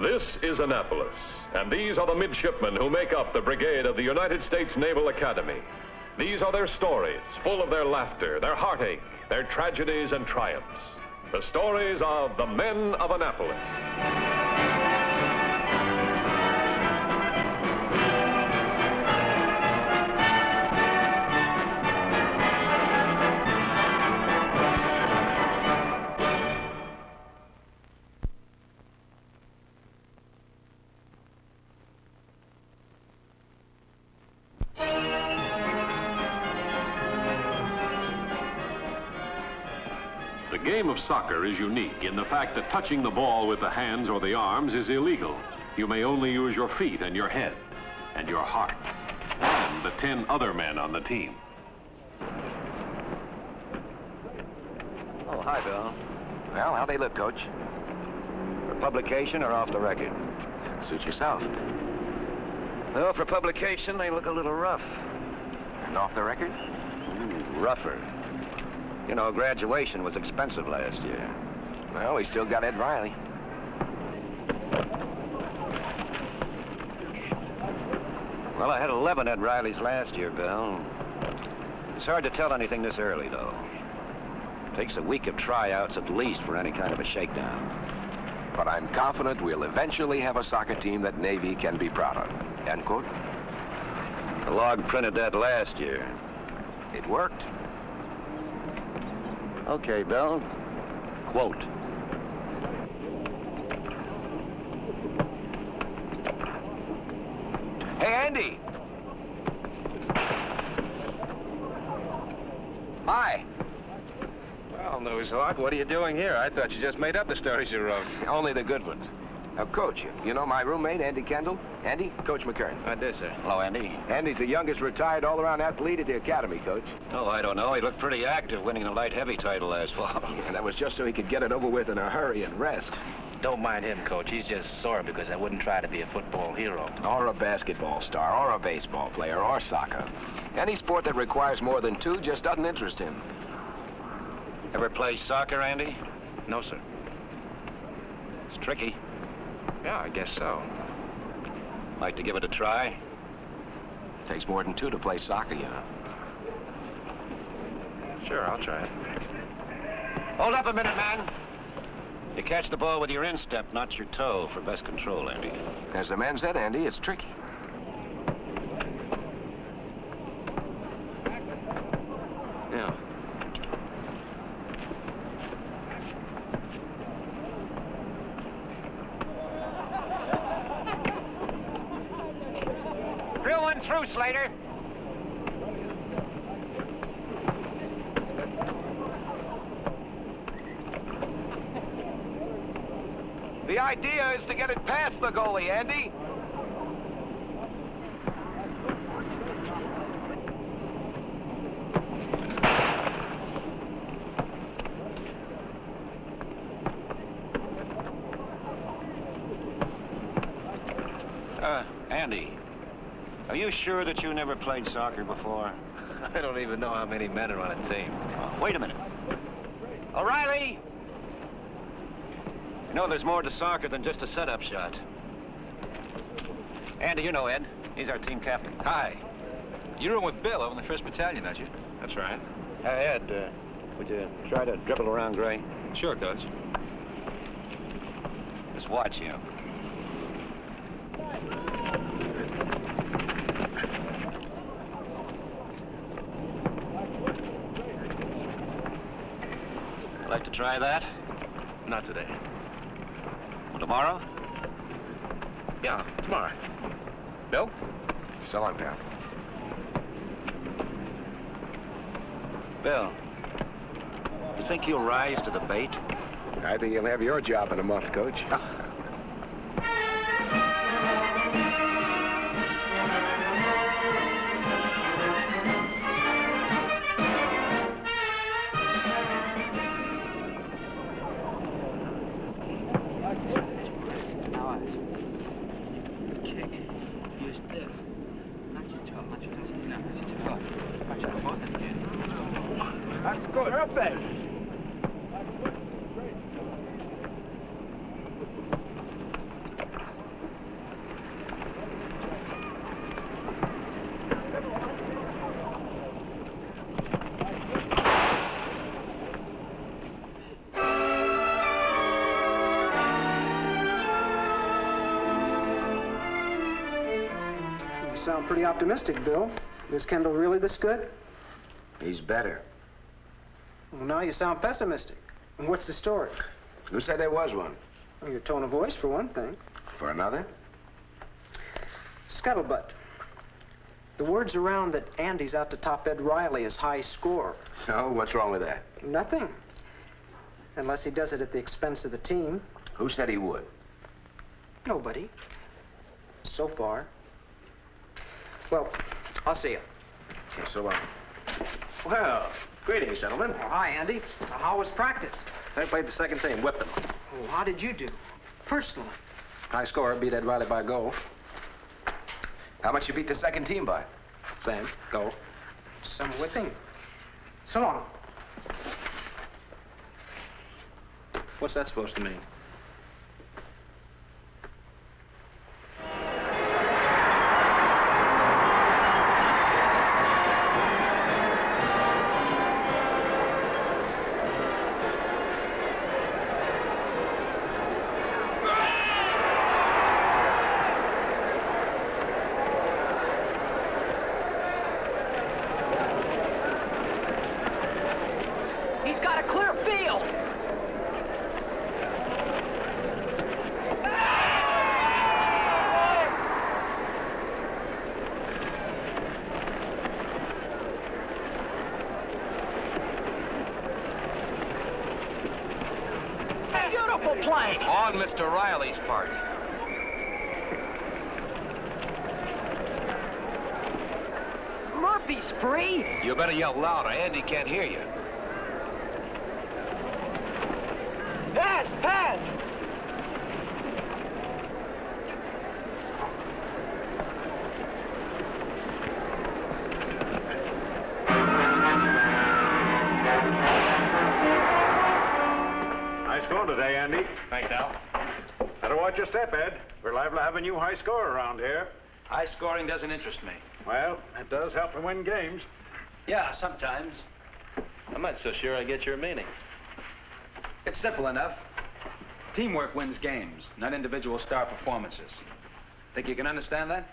This is Annapolis, and these are the midshipmen who make up the brigade of the United States Naval Academy. These are their stories, full of their laughter, their heartache, their tragedies and triumphs. The stories of the men of Annapolis. The game of soccer is unique in the fact that touching the ball with the hands or the arms is illegal. You may only use your feet and your head and your heart and the 10 other men on the team. Oh, hi, Bill. Well, how they look, Coach? For publication or off the record? Suit yourself. Well, for publication, they look a little rough. And off the record? Ooh, rougher. You know, graduation was expensive last year. Well, we still got Ed Riley. Well, I had 11 Ed Rileys last year, Bill. It's hard to tell anything this early, though. It takes a week of tryouts at least for any kind of a shakedown. But I'm confident we'll eventually have a soccer team that Navy can be proud of. End quote. The log printed that last year. It worked. Okay, Bill. Quote. Hey, Andy! Hi. Well, Newshawk, what are you doing here? I thought you just made up the stories you wrote. Only the good ones. Now, Coach, you know my roommate, Andy Kendall? Andy? Coach McGuirk. I did, sir. Hello, Andy. Andy's the youngest retired all-around athlete at the Academy, Coach. Oh, I don't know. He looked pretty active winning the light heavy title last fall. And that was just so he could get it over with in a hurry and rest. Don't mind him, Coach. He's just sore because I wouldn't try to be a football hero. Or a basketball star, or a baseball player, or soccer. Any sport that requires more than two just doesn't interest him. Ever play soccer, Andy? No, sir. It's tricky. Yeah, I guess so. Like to give it a try? It takes more than two to play soccer, you know. Sure, I'll try it. Hold up a minute, man. You catch the ball with your instep, not your toe, for best control, Andy. As the man said, Andy, it's tricky. Yeah. Drill one through, Slater. The idea is to get it past the goalie, Andy. Andy, are you sure that you never played soccer before? I don't even know how many men are on a team. Wait a minute. O'Reilly! You know, there's more to soccer than just a setup shot. Andy, you know Ed. He's our team captain. Hi. You were with Bill over in the 1st Battalion, aren't you? That's right. Ed, would you try to dribble around Gray? Sure, Coach. Just watch you. Like to try that? Not today. Well, tomorrow? Yeah, tomorrow. Bill? So long, pal. Bill, you think you'll rise to the bait? I think you'll have your job in a month, Coach. That's good. You're up there. sound pretty optimistic, Bill. Is Kendall really this good? He's better. Well, now you sound pessimistic. And what's the story? Who said there was one? Well, your tone of voice, for one thing. For another? Scuttlebutt. The word's around that Andy's out to top Ed Riley as high scorer. So, what's wrong with that? Nothing. Unless he does it at the expense of the team. Who said he would? Nobody. So far. Well, I'll see you. Okay, so long. Well, greetings, gentlemen. Oh, hi, Andy. How was practice? I played the second team, whipped them. Oh, how did you do? Personally. High scorer beat Ed Riley by a goal. How much you beat the second team by? Same, goal. Some whipping. So long. What's that supposed to mean? He's got a clear field. Beautiful play. On Mr. Riley's part. Murphy's free. You better yell louder. Andy can't hear you. Pass, pass. Nice going today, Andy. Thanks, Al. Better watch your step, Ed. We're liable to have a new high scorer around here. High scoring doesn't interest me. Well, it does help to win games. Yeah, sometimes. I'm not so sure I get your meaning. It's simple enough. Teamwork wins games, not individual star performances. Think you can understand that?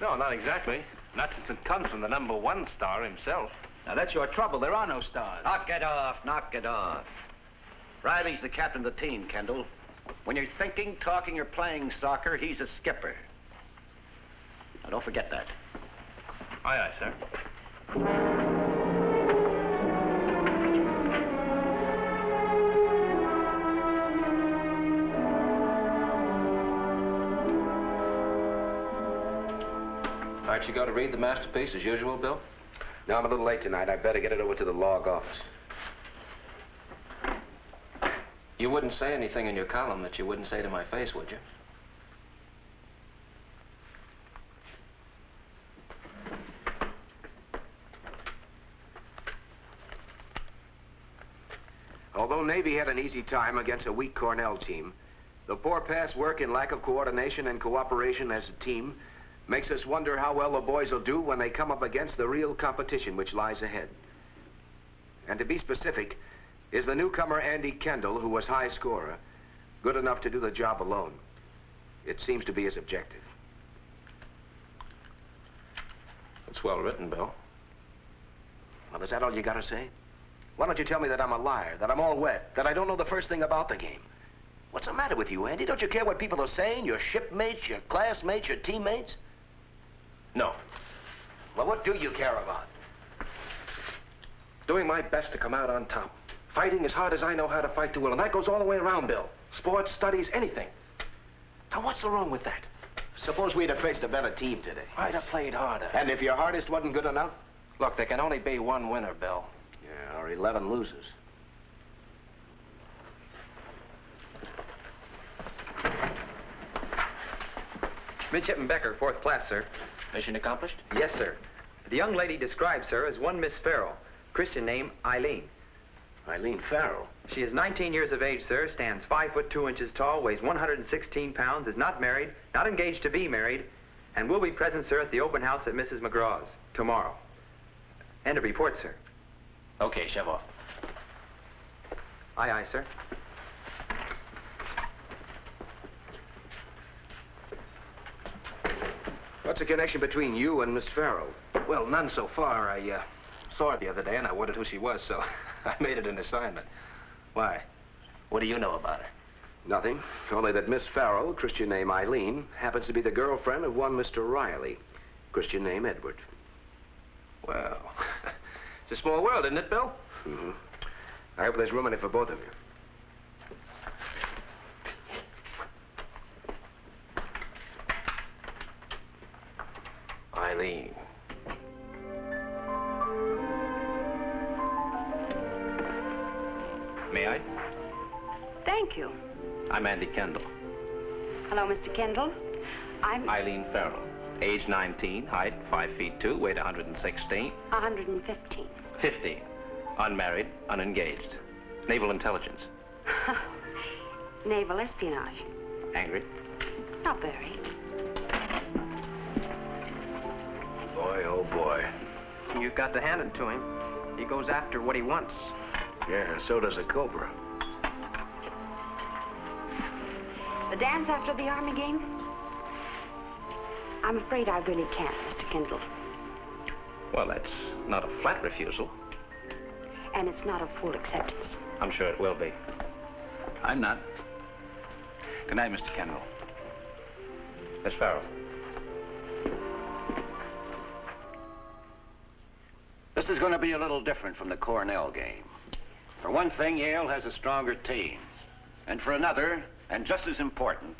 No, not exactly. Not since it comes from the #1 star himself. Now, that's your trouble. There are no stars. Knock it off, knock it off. Riley's the captain of the team, Kendall. When you're thinking, talking, or playing soccer, he's a skipper. Now, don't forget that. Aye, aye, sir. Aren't you going to read the masterpiece as usual, Bill? No, I'm a little late tonight. I'd better get it over to the log office. You wouldn't say anything in your column that you wouldn't say to my face, would you? Although Navy had an easy time against a weak Cornell team, the poor past work and lack of coordination and cooperation as a team makes us wonder how well the boys will do when they come up against the real competition which lies ahead. And to be specific, is the newcomer Andy Kendall, who was high scorer, good enough to do the job alone? It seems to be his objective. It's well written, Bill. Well, is that all you got to say? Why don't you tell me that I'm a liar, that I'm all wet, that I don't know the first thing about the game? What's the matter with you, Andy? Don't you care what people are saying? Your shipmates, your classmates, your teammates? No. Well, what do you care about? Doing my best to come out on top. Fighting as hard as I know how to fight to will, and that goes all the way around, Bill. Sports, studies, anything. Now, what's the wrong with that? Suppose we'd have faced a better team today. I'd have played harder. And if your hardest wasn't good enough? Look, there can only be one winner, Bill. Yeah, or 11 losers. Midshipman Becker, 4th class, sir. Mission accomplished? Yes, sir. The young lady described, sir, as one Miss Farrell, Christian name Eileen. Eileen Farrell? She is 19 years of age, sir, stands 5 foot 2 inches tall, weighs 116 pounds, is not married, not engaged to be married, and will be present, sir, at the open house at Mrs. McGraw's tomorrow. End of report, sir. Okay, shove off. Aye, aye, sir. What's the connection between you and Miss Farrell? Well, none so far. I saw her the other day, and I wondered who she was, so I made it an assignment. Why? What do you know about her? Nothing. Only that Miss Farrell, Christian name Eileen, happens to be the girlfriend of one Mr. Riley, Christian name Edward. Well, it's a small world, isn't it, Bill? Mm-hmm. I hope there's room in it for both of you. Eileen. May I? Thank you. I'm Andy Kendall. Hello, Mr. Kendall. I'm Eileen Farrell. Age 19, height 5 feet 2, weight 116. 115. 15. Unmarried, unengaged. Naval intelligence. Naval espionage. Angry? Not very. Boy, oh boy. You've got to hand it to him. He goes after what he wants. Yeah, so does a cobra. The dance after the Army game? I'm afraid I really can't, Mr. Kendall. Well, that's not a flat refusal. And it's not a full acceptance. I'm sure it will be. I'm not. Good night, Mr. Kendall. Miss Farrell. This is going to be a little different from the Cornell game. For one thing, Yale has a stronger team. And for another, and just as important,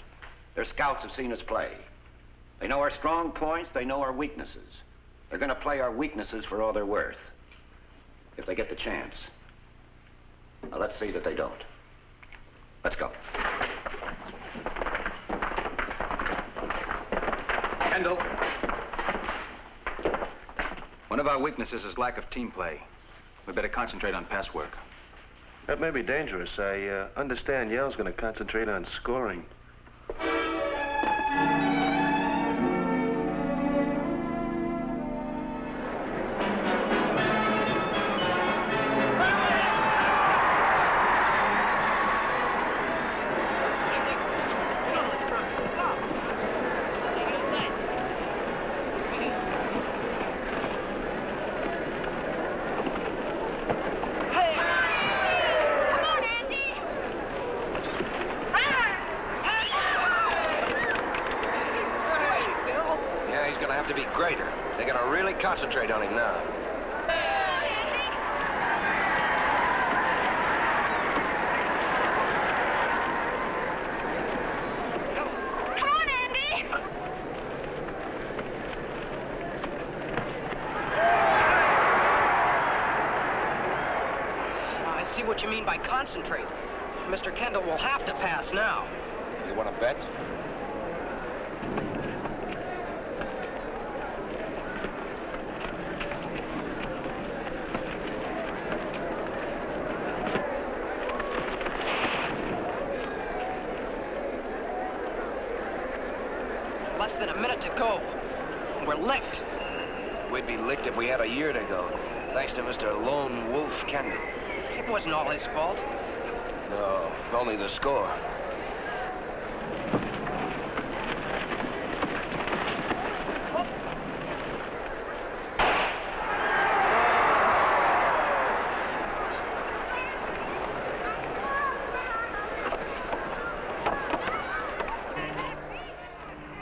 their scouts have seen us play. They know our strong points, they know our weaknesses. They're going to play our weaknesses for all they're worth. If they get the chance. Now, let's see that they don't. Let's go. Kendall. One of our weaknesses is lack of team play. We better concentrate on pass work. That may be dangerous. I understand Yale's going to concentrate on scoring. Concentrate on him now. Come on, Andy! I see what you mean by concentrate. Mr. Kendall will have to pass now. You want to bet? Less than a minute to go. We're licked. We'd be licked if we had a year to go. Thanks to Mr. Lone Wolf Kendall. It wasn't all his fault. No, only the score.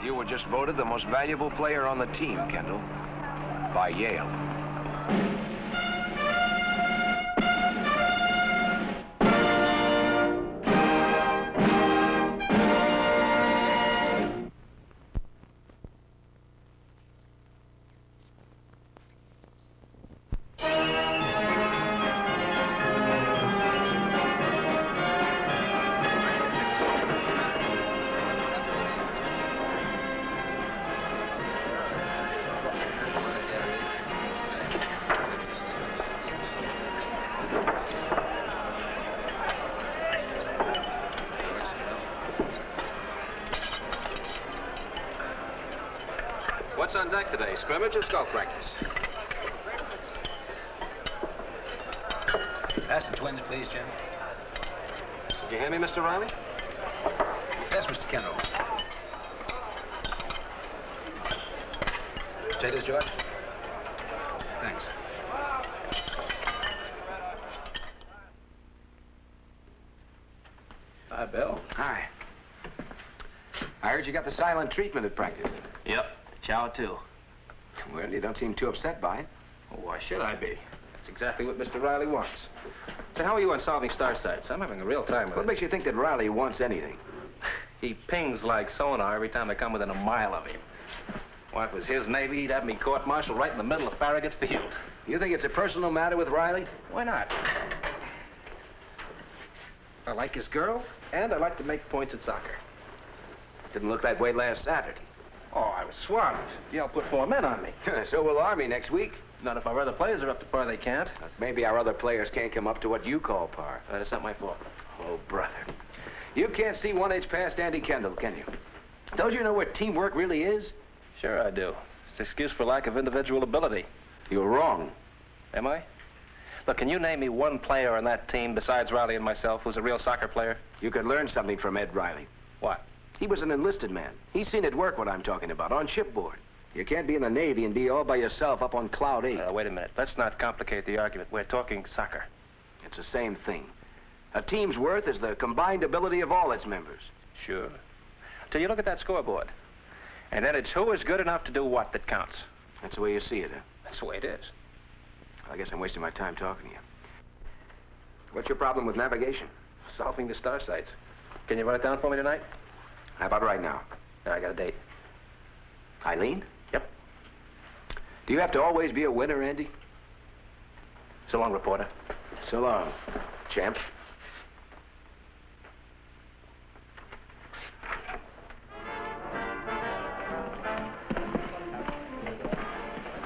You were just voted the most valuable player on the team, Kendall, by Yale. What's on deck today? Scrimmage or scout practice? Pass the twins, please, Jim. Did you hear me, Mr. Riley? Yes, Mr. Kendall. Potatoes, George? Thanks. Hi, Bill. Hi. I heard you got the silent treatment at practice. Yep. Shower, too. Well, you don't seem too upset by it. Well, why should I be? That's exactly what Mr. Riley wants. So how are you on solving star sites? I'm having a real time with What it. makes you think that Riley wants anything? He pings like sonar every time I come within a mile of him. Why, if it was his Navy, he'd have me court-martialed right in the middle of Farragut Field. You think it's a personal matter with Riley? Why not? I like his girl, and I like to make points at soccer. Didn't look that way last Saturday. Oh, I was swamped. Yale put 4 men on me. So will Army next week. Not if our other players are up to par, they can't. Maybe our other players can't come up to what you call par. That's not my fault. Oh, brother. You can't see 1 inch past Andy Kendall, can you? Don't you know what teamwork really is? Sure I do. It's an excuse for lack of individual ability. You're wrong. Am I? Look, can you name me one player on that team besides Riley and myself who's a real soccer player? You could learn something from Ed Riley. What? He was an enlisted man. He's seen it work what I'm talking about, on shipboard. You can't be in the Navy and be all by yourself up on Cloud 8. Wait a minute. Let's not complicate the argument. We're talking soccer. It's the same thing. A team's worth is the combined ability of all its members. Sure. Till you look at that scoreboard. And then it's who is good enough to do what that counts. That's the way you see it, huh? That's the way it is. I guess I'm wasting my time talking to you. What's your problem with navigation? Solving the star sites. Can you run it down for me tonight? How about right now? I got a date. Eileen? Yep. Do you have to always be a winner, Andy? So long, reporter. So long, champ.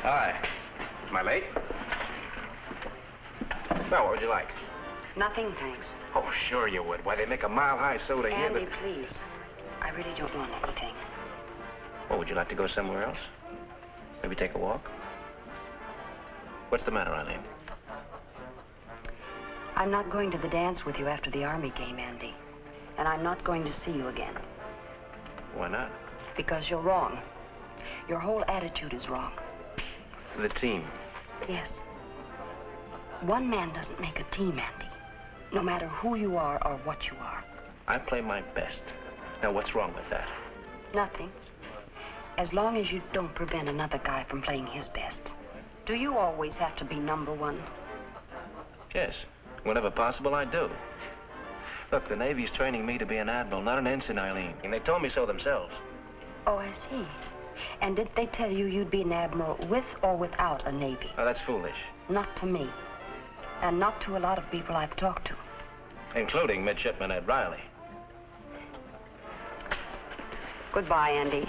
Hi. Am I late? No, what would you like? Nothing, thanks. Oh, sure you would. Why, they make a mile-high soda here, Andy, but... please. I really don't want anything. Well, would you like to go somewhere else? Maybe take a walk? What's the matter, Eileen? I'm not going to the dance with you after the Army game, Andy. And I'm not going to see you again. Why not? Because you're wrong. Your whole attitude is wrong. The team. Yes. One man doesn't make a team, Andy. No matter who you are or what you are. I play my best. Now, what's wrong with that? Nothing. As long as you don't prevent another guy from playing his best. Do you always have to be number one? Yes. Whenever possible, I do. Look, the Navy's training me to be an admiral, not an ensign, Eileen. And they told me so themselves. Oh, I see. And did they tell you you'd be an admiral with or without a Navy? Oh, that's foolish. Not to me. And not to a lot of people I've talked to. Including Midshipmen Ed Riley. Goodbye, Andy.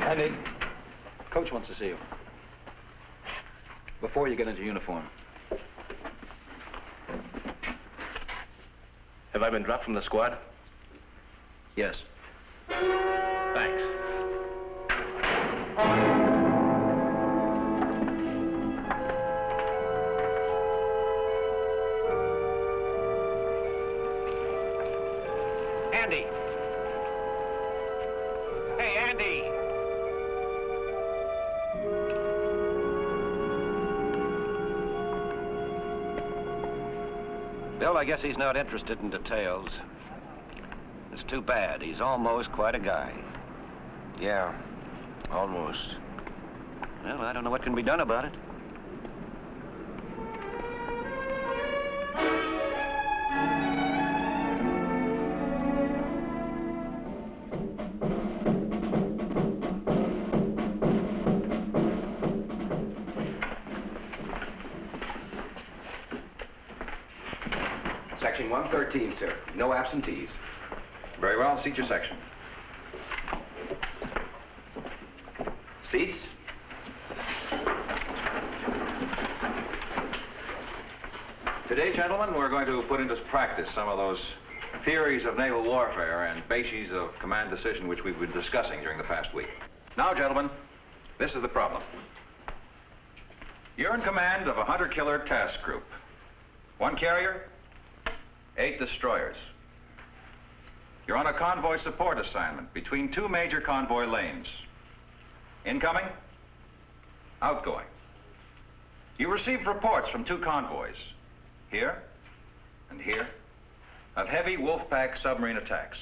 Andy, Coach wants to see you. Before you get into uniform. Have I been dropped from the squad? Yes. Thanks. Andy! Hey, Andy! Bill, I guess he's not interested in details. It's too bad. He's almost quite a guy. Yeah, almost. Well, I don't know what can be done about it. Section 113, sir. No absentees. Very well. Seat your section. Seats? Today, gentlemen, we're going to put into practice some of those theories of naval warfare and bases of command decision which we've been discussing during the past week. Now, gentlemen, this is the problem. You're in command of a hunter-killer task group. 1 carrier, 8 destroyers. You're on a convoy support assignment between 2 major convoy lanes. Incoming, outgoing. You received reports from 2 convoys, here and here, of heavy Wolfpack submarine attacks.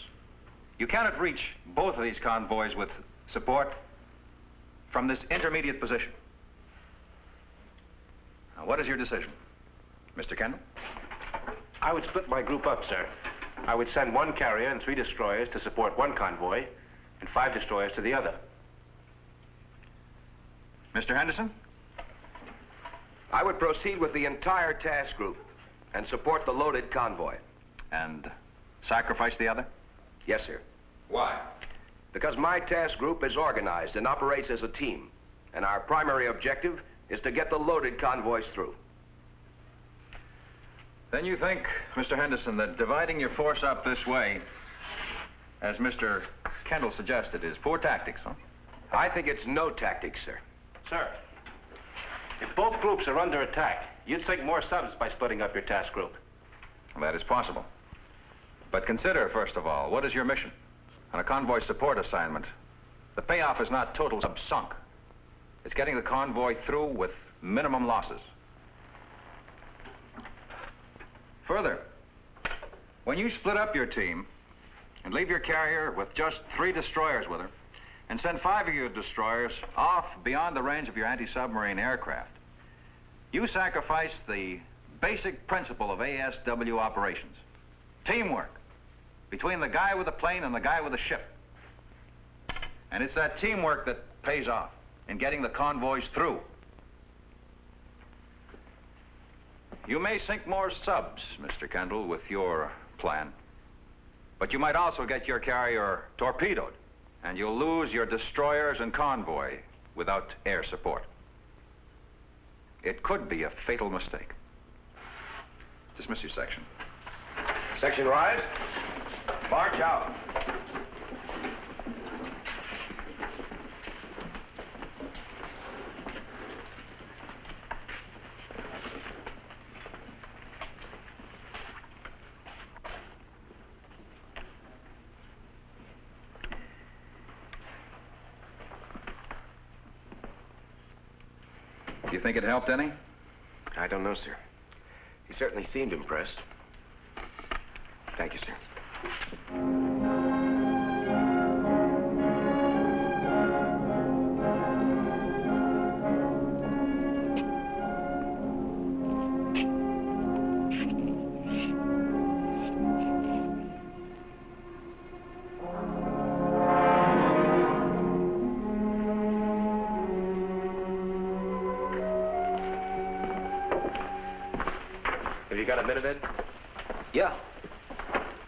You cannot reach both of these convoys with support from this intermediate position. Now, what is your decision, Mr. Kendall? I would split my group up, sir. I would send 1 carrier and 3 destroyers to support 1 convoy, and 5 destroyers to the other. Mr. Henderson? I would proceed with the entire task group and support the loaded convoy. And sacrifice the other? Yes, sir. Why? Because my task group is organized and operates as a team, and our primary objective is to get the loaded convoys through. Then you think, Mr. Henderson, that dividing your force up this way, as Mr. Kendall suggested, is poor tactics, huh? I think it's no tactics, sir. Sir, if both groups are under attack, you'd sink more subs by splitting up your task group. Well, that is possible. But consider, first of all, what is your mission? On a convoy support assignment, the payoff is not total subs sunk. It's getting the convoy through with minimum losses. Further, when you split up your team and leave your carrier with just 3 destroyers with her, and send 5 of your destroyers off beyond the range of your anti-submarine aircraft, you sacrifice the basic principle of ASW operations. Teamwork between the guy with the plane and the guy with the ship. And it's that teamwork that pays off in getting the convoys through. You may sink more subs, Mr. Kendall, with your plan. But you might also get your carrier torpedoed, and you'll lose your destroyers and convoy without air support. It could be a fatal mistake. Dismiss your section. Section rise. March out. Do you think it helped any? I don't know, sir. He certainly seemed impressed. Thank you, sir. Have you got a minute, Ed? Yeah.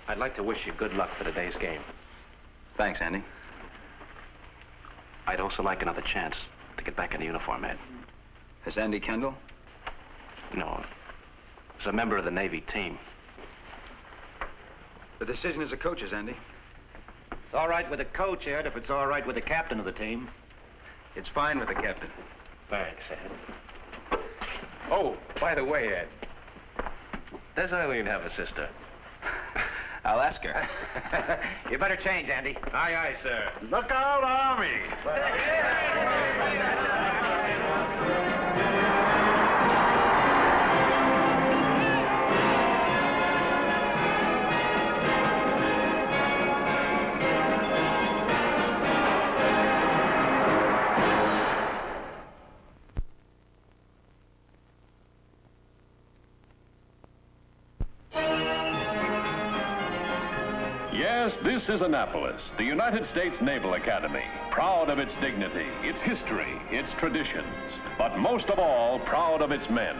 I'd like to wish you good luck for today's game. Thanks, Andy. I'd also like another chance to get back in the uniform, Ed. As Andy Kendall? No, as a member of the Navy team. The decision is the coach's, Andy. It's all right with the coach, Ed, if it's all right with the captain of the team. It's fine with the captain. Thanks, Ed. Oh, by the way, Ed, does Eileen have a sister? I'll ask her. You better change, Andy. Aye, aye, sir. Look out, Army! Yes, this is Annapolis, the United States Naval Academy, proud of its dignity, its history, its traditions, but most of all, proud of its men.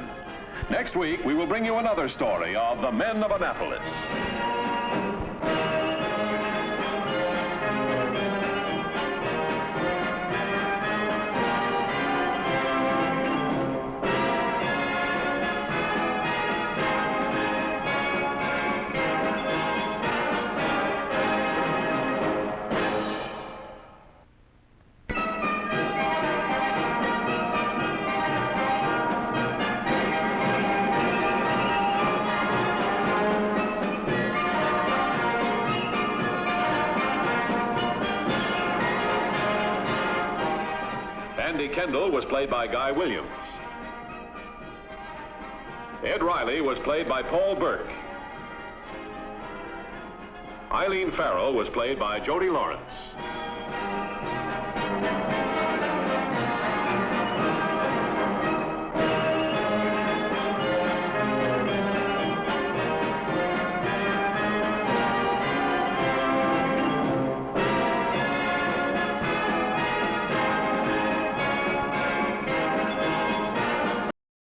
Next week, we will bring you another story of the men of Annapolis. Andy Kendall was played by Guy Williams. Ed Riley was played by Paul Burke. Eileen Farrell was played by Jody Lawrence.